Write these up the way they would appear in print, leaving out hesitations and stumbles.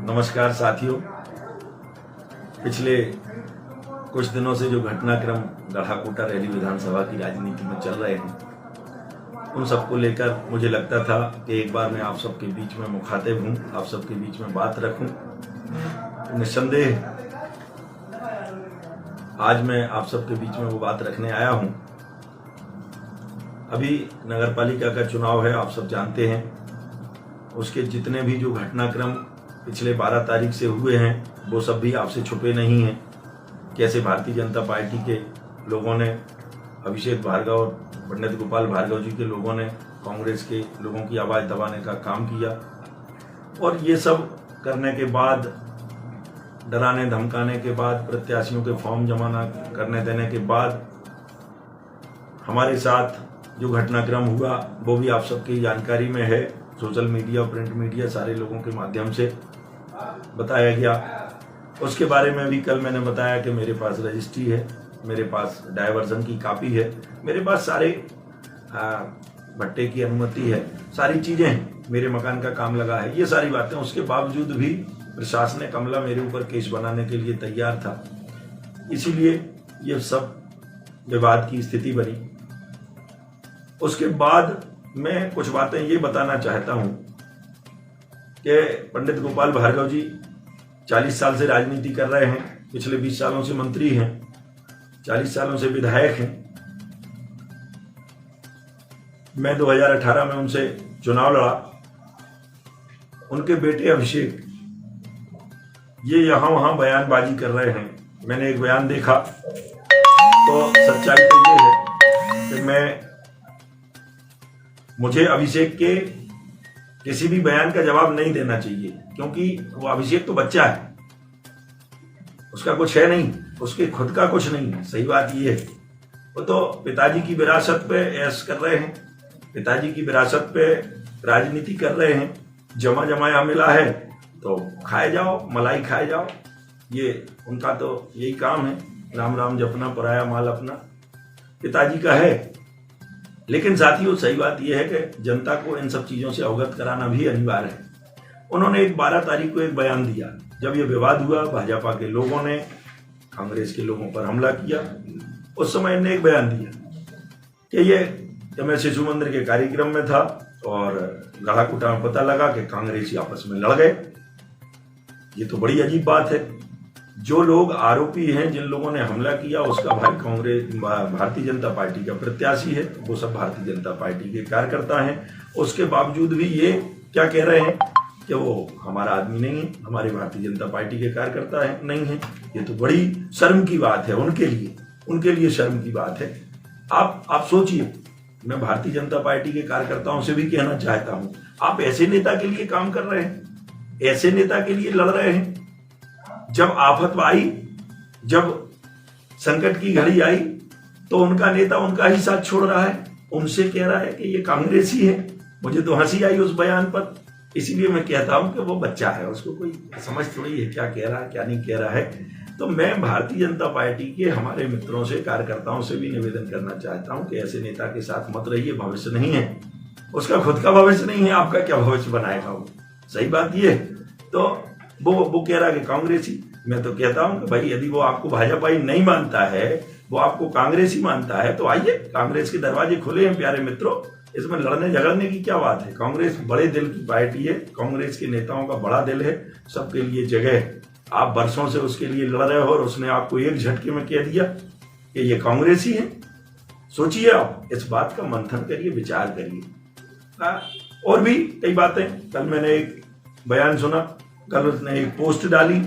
नमस्कार साथियों। पिछले कुछ दिनों से जो घटनाक्रम गढ़ाकोटा रैली विधानसभा की राजनीति में चल रहे हैं, उन सबको लेकर मुझे लगता था कि एक बार मैं आप सबके बीच में मुखातिब हूँ, आप सबके बीच में बात रखूँ। निस्संदेह आज मैं आप सबके बीच में वो बात रखने आया हूँ। अभी नगर पालिका का चुनाव है, आप सब जानते हैं। उसके जितने भी जो घटनाक्रम पिछले 12 तारीख से हुए हैं, वो सब भी आपसे छुपे नहीं हैं। कैसे भारतीय जनता पार्टी के लोगों ने, अभिषेक भार्गव और पंडित गोपाल भार्गव जी के लोगों ने कांग्रेस के लोगों की आवाज़ दबाने का काम किया, और ये सब करने के बाद, डराने धमकाने के बाद, प्रत्याशियों के फॉर्म जमा न करने देने के बाद हमारे साथ जो घटनाक्रम हुआ वो भी आप सबकी जानकारी में है। सोशल मीडिया, प्रिंट मीडिया, सारे लोगों के माध्यम से बताया गया। उसके बारे में भी कल मैंने बताया कि मेरे पास रजिस्ट्री है, मेरे पास डायवर्जन की कॉपी है, मेरे पास सारे भट्टे की अनुमति है, सारी चीज़ें हैं, मेरे मकान का काम लगा है, ये सारी बातें। उसके बावजूद भी प्रशासनिक अमला मेरे ऊपर केस बनाने के लिए तैयार था। इसीलिए ये सब विवाद की स्थिति बनी। उसके बाद मैं कुछ बातें ये बताना चाहता हूं कि पंडित गोपाल भार्गव जी 40 साल से राजनीति कर रहे हैं, पिछले 20 सालों से मंत्री हैं, 40 सालों से विधायक हैं। मैं 2018 में उनसे चुनाव लड़ा। उनके बेटे अभिषेक ये यहां वहां बयानबाजी कर रहे हैं। मैंने एक बयान देखा तो सच्चाई तो ये है कि मुझे अभिषेक के किसी भी बयान का जवाब नहीं देना चाहिए, क्योंकि वो अभिषेक तो बच्चा है, उसका कुछ है नहीं, उसके खुद का कुछ नहीं है। सही बात ये है, वो तो पिताजी की विरासत पे ऐश कर रहे हैं, पिताजी की विरासत पे राजनीति कर रहे हैं। जमा जमाया मिला है तो खाए जाओ, मलाई खाए जाओ, ये उनका तो यही काम है। राम राम जपना, पराया माल अपना, पिताजी का है। लेकिन साथियों, सही बात यह है कि जनता को इन सब चीज़ों से अवगत कराना भी अनिवार्य है। उन्होंने एक 12 तारीख को एक बयान दिया, जब ये विवाद हुआ, भाजपा के लोगों ने कांग्रेस के लोगों पर हमला किया। उस समय इन्होंने एक बयान दिया कि मैं शिशु मंदिर के कार्यक्रम में था और गढ़ाकोटा में पता लगा कि कांग्रेसी आपस में लड़ गए। ये तो बड़ी अजीब बात है। जो लोग आरोपी हैं, जिन लोगों ने हमला किया, उसका भाई कांग्रेस भारतीय जनता पार्टी का प्रत्याशी है, वो सब भारतीय जनता पार्टी के कार्यकर्ता हैं। उसके बावजूद भी ये क्या कह रहे हैं कि वो हमारा आदमी नहीं है, हमारे भारतीय जनता पार्टी के कार्यकर्ता है नहीं है। ये तो बड़ी शर्म की बात है उनके लिए शर्म की बात है। आप सोचिए, मैं भारतीय जनता पार्टी के कार्यकर्ताओं से भी कहना चाहता हूं, आप ऐसे नेता के लिए काम कर रहे हैं, ऐसे नेता के लिए लड़ रहे हैं। जब आफत आई, जब संकट की घड़ी आई, तो उनका नेता उनका ही साथ छोड़ रहा है, उनसे कह रहा है कि ये कांग्रेसी है। मुझे तो हंसी आई उस बयान पर। इसीलिए मैं कहता हूं कि वो बच्चा है, उसको कोई समझ थोड़ी है क्या कह रहा है क्या नहीं कह रहा है। तो मैं भारतीय जनता पार्टी के हमारे मित्रों से, कार्यकर्ताओं से भी निवेदन करना चाहता हूं कि ऐसे नेता के साथ मत रहिए। भविष्य नहीं है उसका, खुद का भविष्य नहीं है, आपका क्या भविष्य बनाएगा वो। सही बात ये है। तो वो कह रहा है कि कांग्रेसी। मैं तो कहता हूं कि भाई, यदि वो आपको भाजपाई नहीं मानता है, वो आपको कांग्रेसी मानता है, तो आइए, कांग्रेस के दरवाजे खुले हैं प्यारे मित्रों। इसमें लड़ने झगड़ने की क्या बात है। कांग्रेस बड़े दिल की पार्टी है, कांग्रेस के नेताओं का बड़ा दिल है, सबके लिए जगह है। आप बरसों से उसके लिए लड़ रहे हो और उसने आपको एक झटके में कह दिया कि ये कांग्रेसी है। सोचिए, आप इस बात का मंथन करिए, विचार करिए। और भी कई बातें। कल मैंने एक बयान सुना, कल उसने एक पोस्ट डाली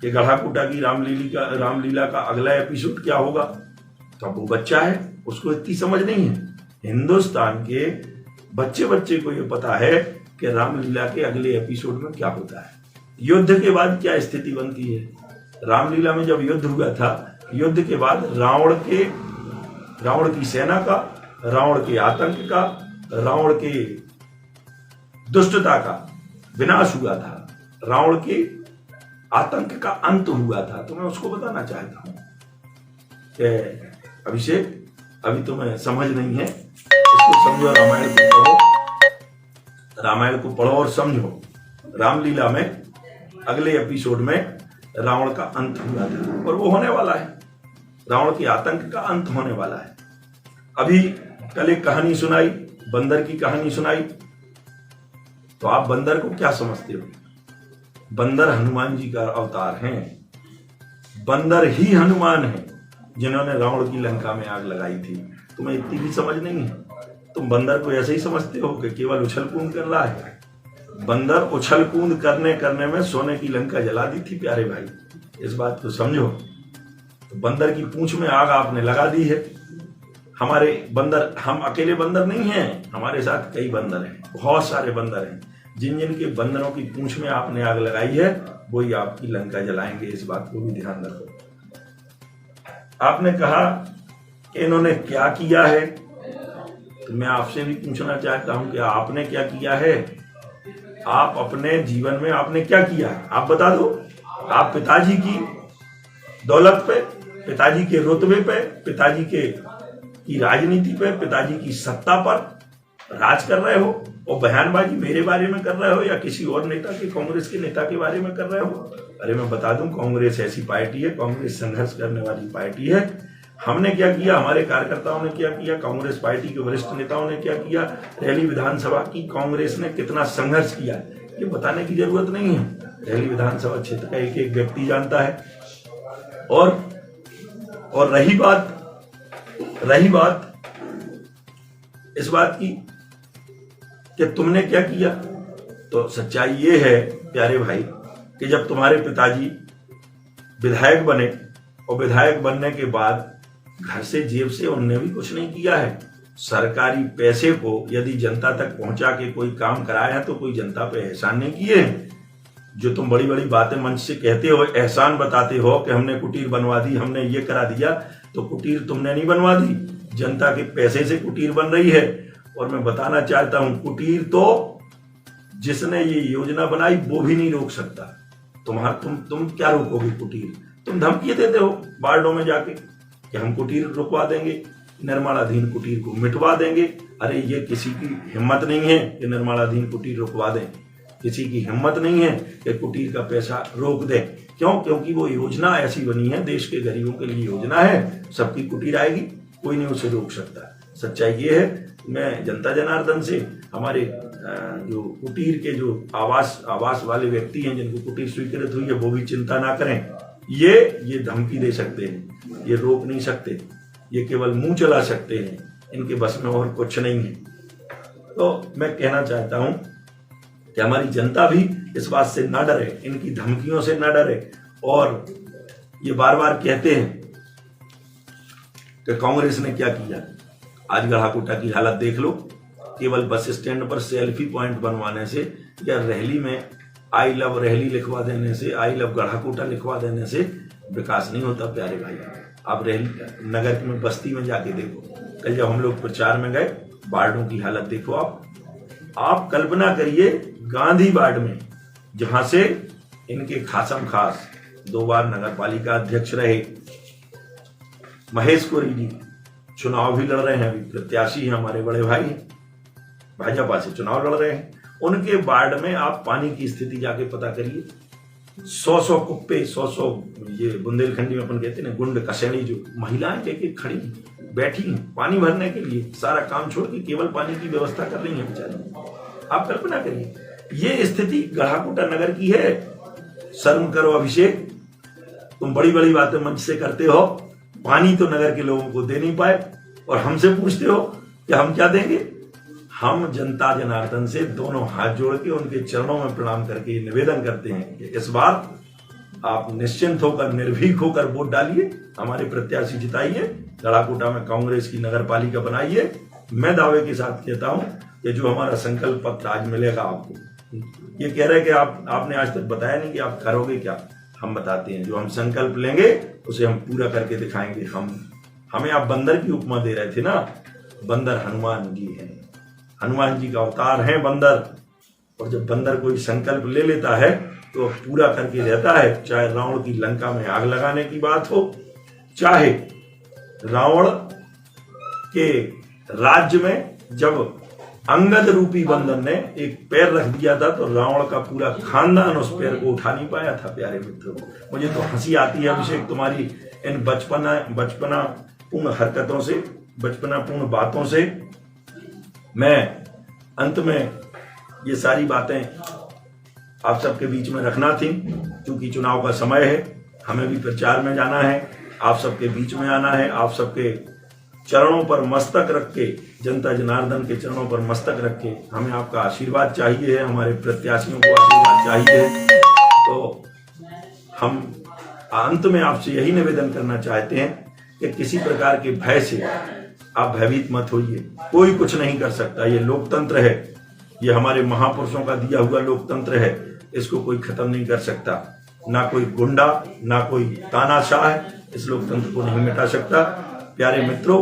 कि गढ़ाकोटा की रामलीला का अगला एपिसोड क्या होगा। तो वो बच्चा है, उसको इतनी समझ नहीं है। हिंदुस्तान के बच्चे को ये पता है कि रामलीला के अगले एपिसोड में क्या होता है, युद्ध के बाद क्या स्थिति बनती है। रामलीला में जब युद्ध हुआ था, युद्ध के बाद रावण की सेना का, रावण के आतंक का, रावण के दुष्टता का विनाश हुआ था, रावण के आतंक का अंत हुआ था। तो मैं उसको बताना चाहता हूं कि अभिषेक, अभी तुम्हें समझ नहीं है, इसको समझो, रामायण को पढ़ो, रामायण को पढ़ो और समझो। रामलीला में अगले एपिसोड में रावण का अंत हुआ था और वो होने वाला है। रावण के आतंक का अंत होने वाला है। अभी कल एक कहानी सुनाई, बंदर की कहानी सुनाई। तो आप बंदर को क्या समझते हो? बंदर हनुमान जी का अवतार हैं। बंदर ही हनुमान है जिन्होंने रावण की लंका में आग लगाई थी। तुम्हें इतनी भी समझ नहीं है? तुम बंदर को ऐसे ही समझते हो कि केवल उछल कूद कर रहा है। बंदर उछल कूद करने में सोने की लंका जला दी थी प्यारे भाई, इस बात को समझो। तो बंदर की पूंछ में आग आपने लगा दी है। हमारे बंदर, हम अकेले बंदर नहीं हैं, हमारे साथ कई बंदर हैं, बहुत सारे बंदर हैं। जिन जिन के बंदरों की पूंछ में आपने आग लगाई है वही आपकी लंका जलाएंगे, इस बात को भी ध्यान रखो। आपने कहा कि इन्होंने क्या किया है, तो मैं आपसे भी पूछना चाहता हूं कि आपने क्या किया है? आप अपने जीवन में आपने क्या किया है? आप बता दो। आप पिताजी की दौलत पे, पिताजी के रुतबे पे, पिताजी की राजनीति पे, पिताजी की सत्ता पर राज कर रहे हो और बयानबाजी मेरे बारे में कर रहे हो या किसी और नेता के, कांग्रेस के नेता के बारे में कर रहे हो? अरे मैं बता दूं, कांग्रेस ऐसी पार्टी है, कांग्रेस संघर्ष करने वाली पार्टी है। हमने क्या किया, हमारे कार्यकर्ताओं ने क्या किया, कांग्रेस पार्टी के वरिष्ठ नेताओं ने क्या किया, रैली विधानसभा की कांग्रेस ने कितना संघर्ष किया, ये बताने की जरूरत नहीं है। रैली विधानसभा क्षेत्र का एक एक व्यक्ति जानता है। और रही बात इस बात की कि तुमने क्या किया, तो सच्चाई ये है प्यारे भाई कि जब तुम्हारे पिताजी विधायक बने और विधायक बनने के बाद घर से, जेब से उनने भी कुछ नहीं किया है। सरकारी पैसे को यदि जनता तक पहुंचा के कोई काम कराया है तो कोई जनता पे एहसान नहीं किए हैं। जो तुम बड़ी बड़ी बातें मंच से कहते हो, एहसान बताते हो कि हमने कुटीर बनवा दी, हमने ये करा दिया, तो कुटीर तुमने नहीं बनवा दी, जनता के पैसे से कुटीर बन रही है। और मैं बताना चाहता हूं, कुटीर तो जिसने ये योजना बनाई वो भी नहीं रोक सकता। तुम क्या रोकोगे कुटीर? तुम धमकी देते हो वार्डों में जाके कि हम कुटीर रुकवा देंगे, निर्माणाधीन कुटीर को मिटवा देंगे। अरे ये किसी की हिम्मत नहीं है कि निर्माणाधीन कुटीर रुकवा दें, किसी की हिम्मत नहीं है कि कुटीर का पैसा रोक दें। क्यों? क्योंकि वो योजना ऐसी बनी है, देश के गरीबों के लिए योजना है, सबकी कुटीर आएगी, कोई नहीं उसे रोक सकता। सच्चाई ये है। मैं जनता जनार्दन से हमारे जो कुटीर के जो आवास वाले व्यक्ति हैं, जिनको कुटीर स्वीकृत हुई है, वो भी चिंता ना करें। ये धमकी दे सकते हैं, ये रोक नहीं सकते, ये केवल मुंह चला सकते हैं, इनके बस में और कुछ नहीं है। तो मैं कहना चाहता हूं कि हमारी जनता भी इस बात से ना डरे, इनकी धमकियों से ना डरे। और ये बार बार कहते हैं कि कांग्रेस ने क्या किया। आज गढ़ाकोटा की हालत देख लो। केवल बस स्टैंड पर सेल्फी पॉइंट बनवाने से या रैली में आई लव रैली लिखवा देने से, आई लव गढ़ाकोटा लिखवा देने से विकास नहीं होता प्यारे भाई। आप रैली नगर में, बस्ती में जाके देखो। कल जब हम लोग प्रचार में गए, वार्डों की हालत देखो। आप कल्पना करिए, गांधी वार्ड में, जहां से इनके खासम खास 2 बार नगर पालिका अध्यक्ष रहे महेश कोरी जी, चुनाव भी लड़ रहे हैं, अभी प्रत्याशी हैं, हमारे बड़े भाई भाजपा से चुनाव लड़ रहे हैं। उनके वार्ड में आप पानी की स्थिति जाके पता करिए। 100 कुप्पे, 100 ये बुंदेलखंडी में अपन कहते हैं ना, गुंड कसेड़ी, जो महिलाएं लेके खड़ी बैठी पानी भरने के लिए, सारा काम छोड़ के केवल पानी की व्यवस्था कर रही है बेचारी। आप कल्पना करिए, ये स्थिति गढ़ाकोटा नगर की है। शर्म करो अभिषेक, तुम बड़ी बड़ी बातें मंच से करते हो, पानी तो नगर के लोगों को दे नहीं पाए और हमसे पूछते हो कि हम क्या देंगे। हम जनता जनार्दन से दोनों हाथ जोड़ के उनके चरणों में प्रणाम करके निवेदन करते हैं कि इस बार आप निश्चिंत होकर, निर्भीक होकर वोट डालिए, हमारे प्रत्याशी जिताइए, गढ़ाकोटा में कांग्रेस की नगर पालिका बनाइए। मैं दावे के साथ कहता हूं कि जो हमारा संकल्प पत्र आज मिलेगा आपको, ये कह रहे हैं कि आपने आज तक बताया नहीं कि आप करोगे क्या। हम बताते हैं, जो हम संकल्प लेंगे उसे हम पूरा करके दिखाएंगे। हमें आप बंदर की उपमा दे रहे थे ना, बंदर हनुमान जी हैं, हनुमान जी का अवतार है बंदर। और जब बंदर कोई संकल्प ले लेता है तो पूरा करके रहता है। चाहे रावण की लंका में आग लगाने की बात हो, चाहे रावण के राज्य में जब अंगद रूपी बंधन ने एक पैर रख दिया था तो रावण का पूरा खानदान उस पैर को उठा नहीं पाया था। प्यारे मित्रों, मुझे तो हंसी आती है अभिषेक तुम्हारी इन बचपना पूर्ण हरकतों से, बचपना पूर्ण बातों से। मैं अंत में ये सारी बातें आप सबके बीच में रखना थी, क्योंकि चुनाव का समय है, हमें भी प्रचार में जाना है, आप सबके बीच में आना है, आप सबके चरणों पर मस्तक रख के, जनता जनार्दन के चरणों पर मस्तक रख के हमें आपका आशीर्वाद चाहिए है, हमारे प्रत्याशियों को आशीर्वाद चाहिए। तो हम अंत में आपसे यही निवेदन करना चाहते हैं कि किसी प्रकार के भय से आप भयभीत मत होइए। कोई कुछ नहीं कर सकता, ये लोकतंत्र है, ये हमारे महापुरुषों का दिया हुआ लोकतंत्र है, इसको कोई खत्म नहीं कर सकता। ना कोई गुंडा, ना कोई तानाशाह इस लोकतंत्र को नहीं मिटा सकता। प्यारे मित्रों,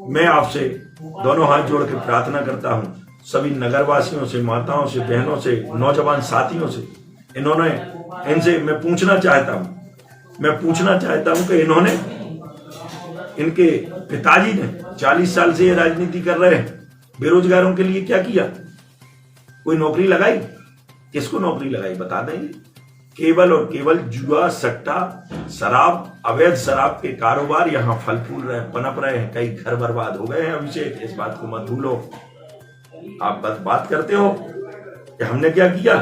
मैं आपसे दोनों हाथ जोड़ के प्रार्थना करता हूं, सभी नगरवासियों से, माताओं से, बहनों से, नौजवान साथियों से, इनसे मैं पूछना चाहता हूं कि इन्होंने, इनके पिताजी ने 40 साल से ये राजनीति कर रहे हैं, बेरोजगारों के लिए क्या किया? कोई नौकरी लगाई? किसको नौकरी लगाई बता देंगे? केवल और केवल जुआ, सट्टा, शराब, अवैध शराब के कारोबार यहाँ फल फूल रहे, पनप रहे हैं। कई घर बर्बाद हो गए हैं। अभिषेक, इस बात को मत भूलो। आप बस बात करते हो कि हमने क्या किया।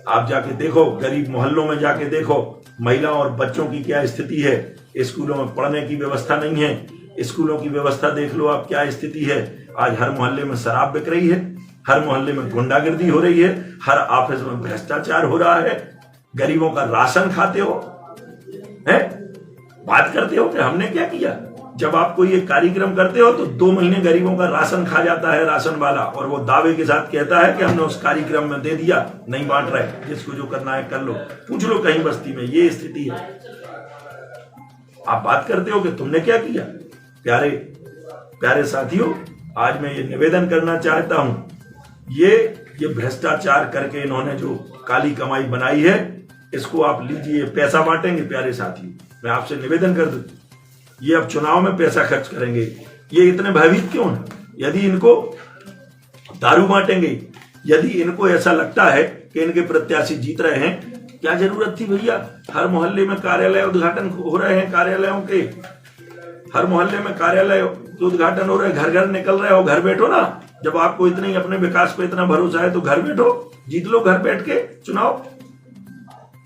आप जाके देखो, गरीब मोहल्लों में जाके देखो, महिलाओं और बच्चों की क्या स्थिति है। स्कूलों में पढ़ने की व्यवस्था नहीं है। स्कूलों की व्यवस्था देख लो आप क्या स्थिति है। आज हर मोहल्ले में शराब बिक रही है, हर मोहल्ले में गुंडागर्दी हो रही है, हर ऑफिस में भ्रष्टाचार हो रहा है। गरीबों का राशन खाते हो, हैं? बात करते हो कि हमने क्या किया। जब आप कोई एक कार्यक्रम करते हो तो 2 महीने गरीबों का राशन खा जाता है राशन वाला, और वो दावे के साथ कहता है कि हमने उस कार्यक्रम में दे दिया, नहीं बांट रहे, जिसको जो करना है कर लो। पूछ लो कहीं बस्ती में ये स्थिति है। आप बात करते हो कि तुमने क्या किया। प्यारे प्यारे साथियों, आज मैं ये निवेदन करना चाहता हूं, ये भ्रष्टाचार करके इन्होंने जो काली कमाई बनाई है, इसको आप लीजिए, पैसा बांटेंगे। प्यारे साथियों, मैं आपसे निवेदन कर दूं, ये अब चुनाव में पैसा खर्च करेंगे। ये इतने भयभीत क्यों हैं? यदि इनको दारू बांटेंगे, यदि इनको ऐसा लगता है कि इनके प्रत्याशी जीत रहे हैं, क्या जरूरत थी भैया? हर मोहल्ले में कार्यालय उद्घाटन हो रहे हैं, कार्यालयों के, हर मोहल्ले में कार्यालय के उद्घाटन हो रहे हैं। घर घर निकल रहे हो, घर बैठो ना। जब आपको इतनी अपने विकास पे इतना भरोसा है तो घर बैठो, जीत लो घर बैठ के चुनाव।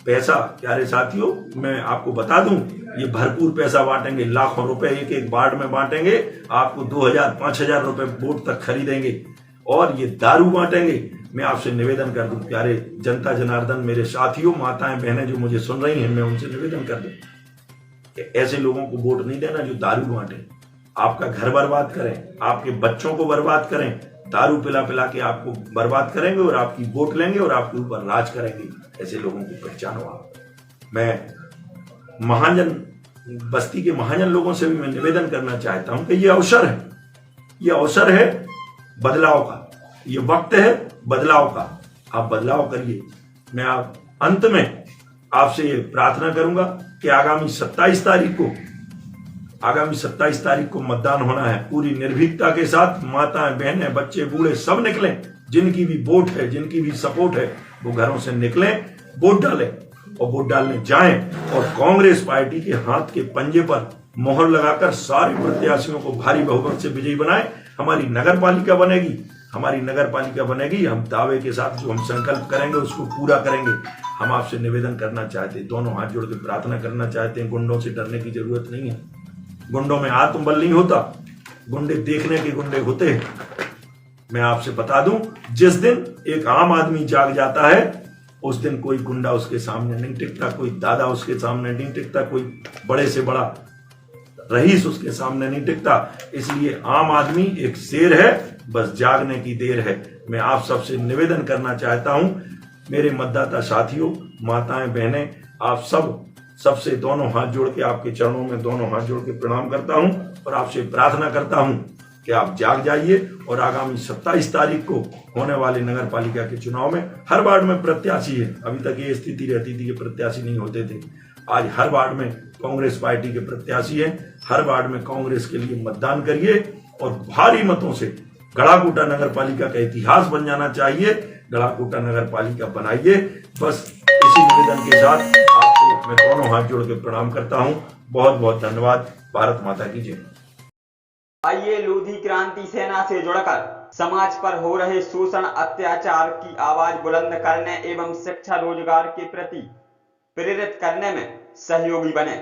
पैसा, प्यारे साथियों, मैं आपको बता दूं, ये भरपूर पैसा बांटेंगे, लाखों रुपए एक एक वार्ड में बांटेंगे, आपको 2000-5000 रुपए वोट तक खरीदेंगे, और ये दारू बांटेंगे। मैं आपसे निवेदन कर दूं, प्यारे जनता जनार्दन, मेरे साथियों, माताएं, बहनें जो मुझे सुन रही हैं, मैं उनसे निवेदन कर दूं कि ऐसे लोगों को वोट नहीं देना जो दारू बांटे, आपका घर बर्बाद करें, आपके बच्चों को बर्बाद करें, दारू पिला पिला के आपको बर्बाद करेंगे और आपकी वोट लेंगे और आपके ऊपर राज करेंगे। ऐसे लोगों को पहचानो आप। मैं महाजन, बस्ती के महाजन लोगों से भी मैं निवेदन करना चाहता हूं कि ये अवसर है, ये अवसर है बदलाव का, ये वक्त है बदलाव का। आप बदलाव करिए। मैं आप अंत में आपसे ये प्रार्थना करूंगा कि आगामी 27 तारीख को मतदान होना है। पूरी निर्भीकता के साथ माताएं, बहनें, बच्चे, बूढ़े सब निकलें। जिनकी भी वोट है, जिनकी भी सपोर्ट है, वो घरों से निकलें, वोट डालें और वोट डालने जाएं, और कांग्रेस पार्टी के हाथ के पंजे पर मोहर लगाकर सारे प्रत्याशियों को भारी बहुमत से विजयी बनाएं। हमारी नगर पालिका बनेगी, हमारी नगर पालिका बनेगी। हम दावे के साथ जो हम संकल्प करेंगे उसको पूरा करेंगे। हम आपसे निवेदन करना चाहते हैं, दोनों हाथ जोड़ के प्रार्थना करना चाहते हैं, गुंडों से डरने की जरूरत नहीं है। गुंडों में आत्मबल नहीं होता, गुंडे देखने के गुंडे होते हैं। मैं आपसे बता दूं, जिस दिन एक आम आदमी जाग जाता है, उस दिन कोई गुंडा उसके सामने नहीं टिकता, कोई दादा उसके सामने नहीं टिकता, कोई बड़े से बड़ा रईस उसके सामने नहीं टिकता। इसलिए आम आदमी एक शेर है, बस जागने की देर है। मैं आप सबसे निवेदन करना चाहता हूं, मेरे मतदाता साथियों, माताएं, बहनें, आप सबसे दोनों हाथ जोड़ के आपके चरणों में दोनों हाथ जोड़ के प्रणाम करता हूं और आपसे प्रार्थना करता हूं कि आप जाग जाइए और आगामी 27 तारीख को होने वाले नगर पालिका के चुनाव में हर वार्ड में प्रत्याशी है। अभी तक ये स्थिति रहती थी कि प्रत्याशी नहीं होते थे, आज हर वार्ड में कांग्रेस पार्टी के प्रत्याशी हैं। हर वार्ड में कांग्रेस के लिए मतदान करिए और भारी मतों से गढ़ाकोटा नगर पालिका का इतिहास बन जाना चाहिए। गढ़ाकोटा नगर पालिका बनाइए। बस इसी निवेदन के साथ आपको मैं दोनों हाथ जोड़ के प्रणाम करता हूं। बहुत बहुत धन्यवाद। भारत माता की जय। आइए लोधी क्रांति सेना से जुड़कर समाज पर हो रहे शोषण अत्याचार की आवाज बुलंद करने एवं शिक्षा रोजगार के प्रति प्रेरित करने में सहयोगी बने।